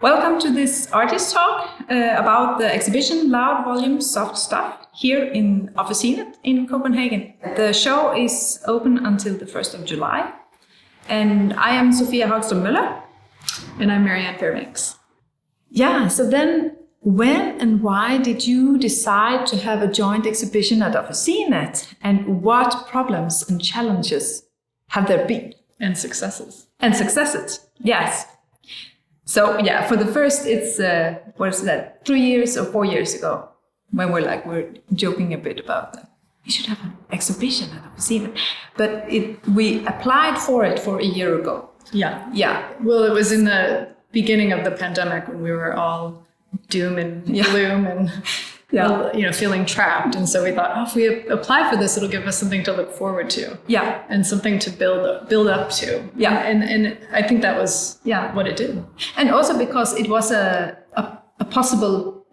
Welcome to this artist talk about the exhibition Loud Volume Soft Stuff here in Officinet in Copenhagen. The show is open until the 1st of July. And I am Sofia Hagstrom Moller. And I'm Marianne Fairbanks. Yeah, so then when and why did you decide to have a joint exhibition at Officinet? And what problems and challenges have there been? And successes. And successes, yes. So yeah, for the first, it's, 3 years or 4 years ago, when we're joking a bit about that. We should have an exhibition at Officinet. But we applied for it for a year ago. Yeah. Well, it was in the beginning of the pandemic when we were all doom and gloom and feeling trapped. And so we thought, if we apply for this, it'll give us something to look forward to. Yeah. And something to build up to. Yeah. And I think that was what it did. And also because it was a possible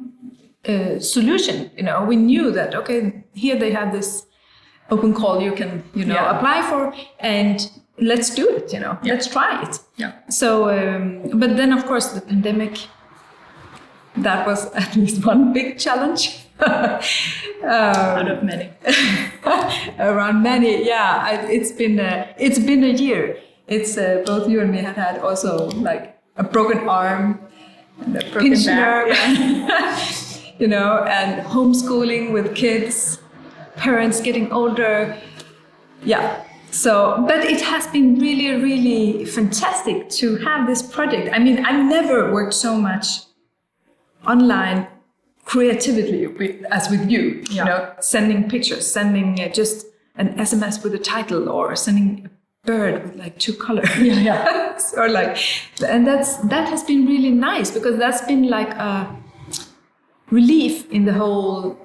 solution. We knew that, okay, here they have this open call you can, apply for, and let's do it, let's try it. Yeah. So, but then of course the pandemic, that was at least one big challenge. Out of many. Around many, yeah. It's been a year. It's both you and me had also like a broken arm, and a pinched nerve, and homeschooling with kids, parents getting older. Yeah. So, but it has been really, really fantastic to have this project. I mean, I've never worked so much online creatively as with you, sending pictures, sending just an SMS with a title, or sending a bird with like 2 colors. Or like, and that has been really nice, because that's been like a relief in the whole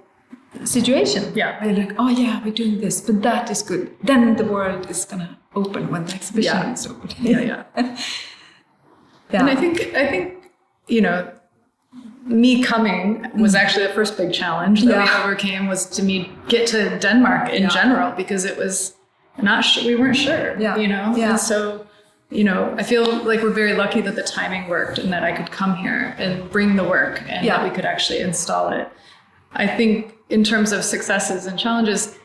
situation. Yeah. We're like, we're doing this, but that is good. Then the world is gonna open when the exhibition is open. Yeah. And I think me coming was actually the first big challenge that we overcame, was to get to Denmark in general, because it was we weren't sure, And so, I feel like we're very lucky that the timing worked and that I could come here and bring the work and that we could actually install it. I think in terms of successes and challenges,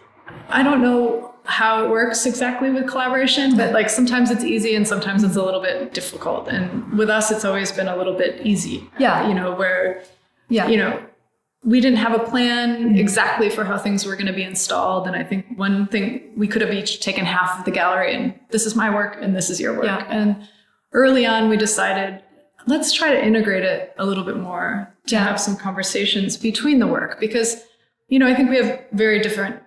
I don't know how it works exactly with collaboration, but like sometimes it's easy and sometimes it's a little bit difficult. And with us, it's always been a little bit easy. Where we didn't have a plan exactly for how things were going to be installed. And I think one thing, we could have each taken half of the gallery and this is my work and this is your work. Yeah. And early on, we decided, let's try to integrate it a little bit more, to have some conversations between the work, because, I think we have very different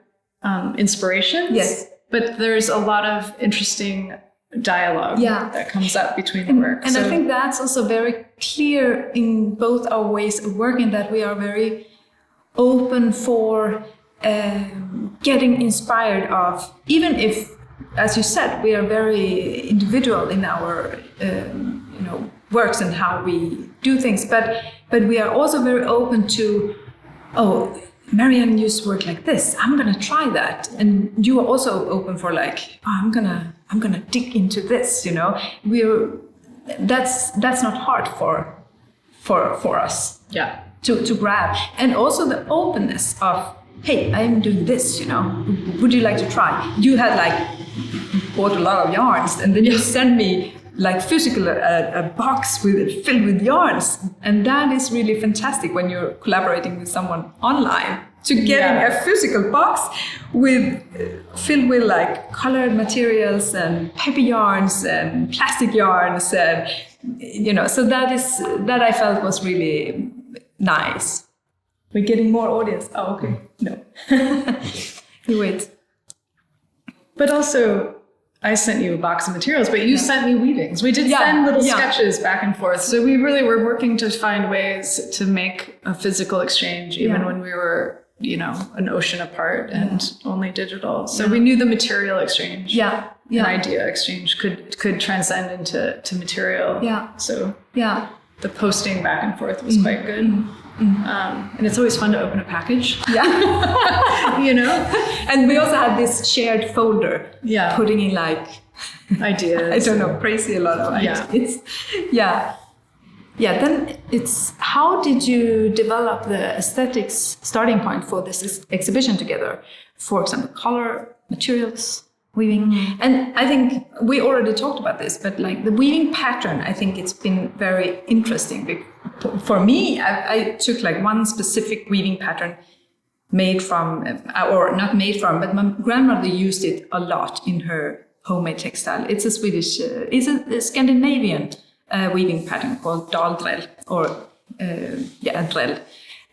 inspirations. Yes. But there's a lot of interesting dialogue that comes up between the work. And I think that's also very clear in both our ways of working, that we are very open for getting inspired of, even if, as you said, we are very individual in our works and how we do things, but we are also very open to, Marianne used to work like this, I'm gonna try that, and you are also open for like, I'm gonna dig into this, that's not hard for us to grab. And also the openness of, hey, I am doing this, would you like to try? You had bought a lot of yarns, and then you send me a box filled with yarns, and that is really fantastic when you're collaborating with someone online, to getting a physical box filled with colored materials and paper yarns and plastic yarns, and so that I felt was really nice. We're getting more audience. Oh, okay. No. You wait. But also, I sent you a box of materials, but you sent me weavings. We did send little sketches back and forth. So we really were working to find ways to make a physical exchange, even when we were, an ocean apart and only digital. So we knew the material exchange, an idea exchange could transcend into material. Yeah. So the posting back and forth was quite good. And it's always fun to open a package. And we also had this shared folder. Putting in ideas. I don't know, crazy a lot of ideas. then it's how did you develop the aesthetics starting point for this exhibition together? For example, color, materials, weaving. And I think we already talked about this, but like the weaving pattern, I think it's been very interesting. For me, I took like one specific weaving pattern made from, or not made from, but my grandmother used it a lot in her homemade textile. It's a Swedish, it's a Scandinavian weaving pattern called daldrell, or drell.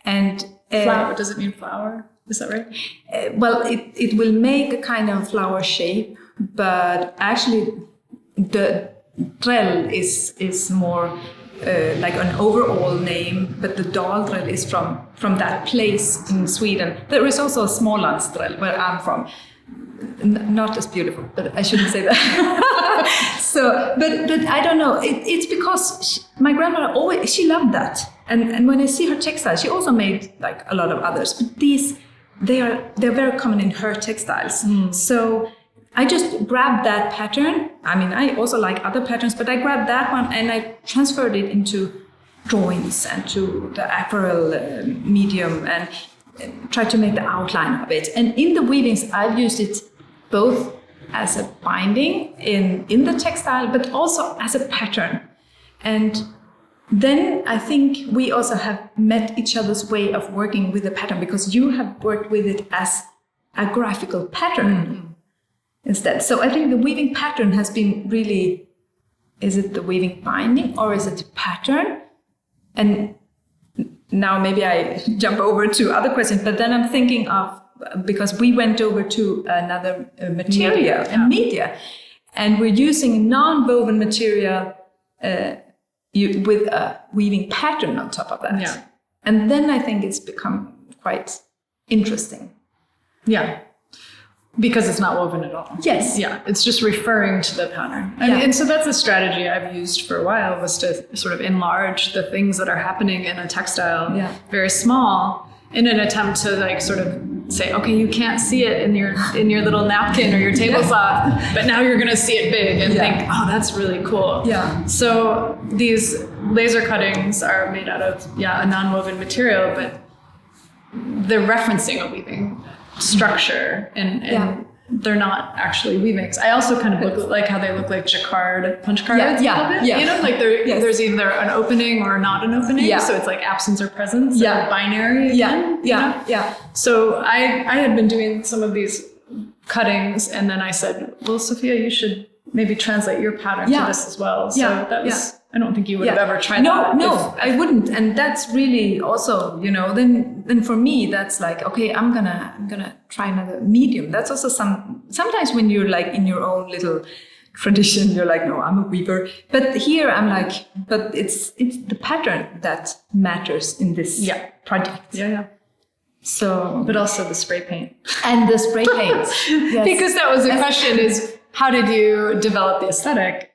And flower, does it mean flower? Is that right? Well, it will make a kind of flower shape, but actually the drell is more like an overall name, but the daldrell is from that place in Sweden. There is also a Smålandsdrell where I'm from. Not as beautiful, but I shouldn't say that. So, but I don't know. It's because my grandmother she loved that, and when I see her textiles, she also made like a lot of others. But they're very common in her textiles. So I just grabbed that pattern. I mean, I also like other patterns, but I grabbed that one and I transferred it into drawings and to the apparel medium and tried to make the outline of it. And in the weavings, I've used it both as a binding in the textile, but also as a pattern. And then I think we also have met each other's way of working with the pattern, because you have worked with it as a graphical pattern instead. So I think the weaving pattern has been really, is it the weaving binding or is it pattern? And now maybe I jump over to other questions, but then I'm thinking of, because we went over to another material, media, and we're using non-woven material with a weaving pattern on top of that. Yeah. And then I think it's become quite interesting. Yeah. Because it's not woven at all. Yes. Yeah. It's just referring to the pattern. And so that's a strategy I've used for a while, was to sort of enlarge the things that are happening in a textile very small, in an attempt to like sort of say, okay, you can't see it in your little napkin or your tablecloth, but now you're going to see it big and think, oh, that's really cool. Yeah. So these laser cuttings are made out of a non-woven material, but they're referencing a weaving structure and they're not actually weavings. I also kind of look like how they look like jacquard punch cards a little bit. You know, like there's either an opening or not an opening. Yeah. So it's like absence or presence. Yeah. Binary again. Yeah. So I had been doing some of these cuttings, and then I said, well, Sofia, you should maybe translate your pattern to this as well. So that was, I don't think you would have ever tried that. No, I wouldn't. And that's really also, you know, then for me, that's like, okay, I'm gonna try another medium. That's also sometimes when you're like in your own little tradition, you're like, no, I'm a weaver. But here I'm like, but it's the pattern that matters in this project. Yeah. So, but also the spray paint. And the spray paint. Yes. Because that was the question, is how did you develop the aesthetic?